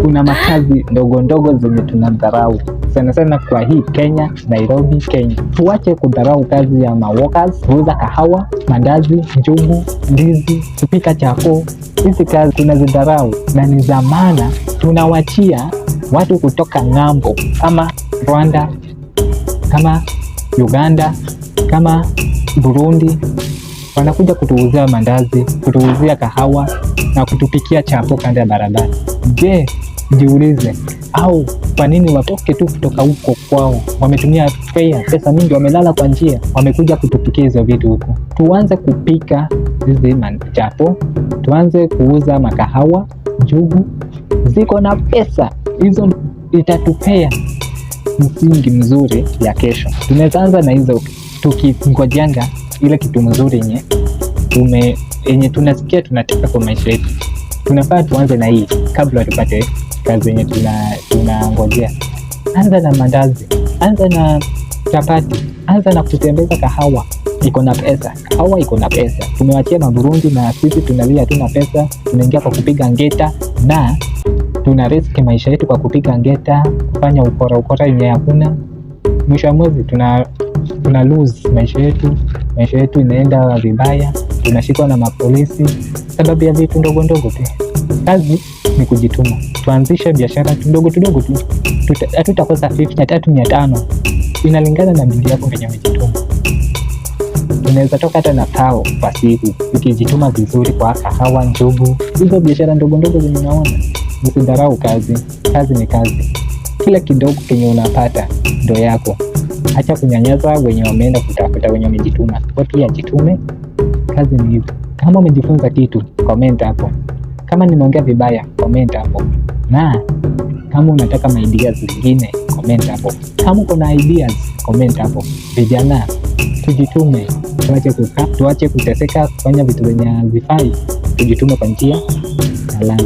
kuna makazi ndogo ndogo zenye tunadharau sana sana kwa hii Kenya, Nairobi, Kenya. Tuache kudharau kazi ya workers, kuuza kahawa, mandazi, njugu, ndizi, kupika chako. Hizi kazi tunazidharau na ni za maana. Tunawachia watu kutoka ng'ambo kama Rwanda, kama Uganda, kama Burundi, wanakuja kutuuzia mandazi, kutuuzia kahawa na kutupikia chapo kando ya barabara. Je, jiulize, au kwa nini watoke tu kutoka huko kwao? Wametumia fare, pesa mingi, wamelala kwa njia, wamekuja kutupikia hizo vitu huko. Tuanze kupika hizi chapo, tuanze kuuza makahawa, njugu, ziko na pesa. Hizo itatupea msingi mzuri ya kesho. Tunaweza anza na hizo tukingojanga ile kitu mzuri yenye tunasikia tunataka kwa maisha yetu. Tunafaa tuanze na hii kabla tupate kazi yenye tunangojea. Anza na mandazi, anza na chapati, anza na kutembeza kahawa. Iko na pesa, kahawa iko na pesa. Tumewachia na Burundi na sisi tunalia hatuna pesa. Tunaingia kwa kupiga ngeta na tuna risk maisha yetu kwa kupiga ngeta, kufanya ukora yenye hakuna. Mwisho wa mwezi tuna lose maisha yetu inaenda vibaya, tunashikwa na mapolisi sababu ya vitu ndogo ndogo tu. Kazi ni kujituma. Tuanzishe biashara ndogo tu. Hatutakosa 3,500. Inalingana na bidii yako venye umejituma. Tunaweza toka hata na tao kwa siku ukijituma vizuri kwa kahawa, njugu, hizo biashara ndogo ndogo zenye unaona. Usidharau kazi. Kazi ni kazi. Kila kidogo kenye unapata ndo yako. Acha kunyanyasa wenye wameenda kutafuta, wenye wamejituma. Watu pia jitume. Kazi ni hizo. Kama umejifunza kitu, comment hapo. Kama nimeongea vibaya, comment hapo. Na kama unataka ideas zingine, comment hapo. Kama uko na ideas, comment hapo. Vijana, tujitume. Tuache kuteseka kufanya vitu zenye hazifai. Tujitume kwa njia halali.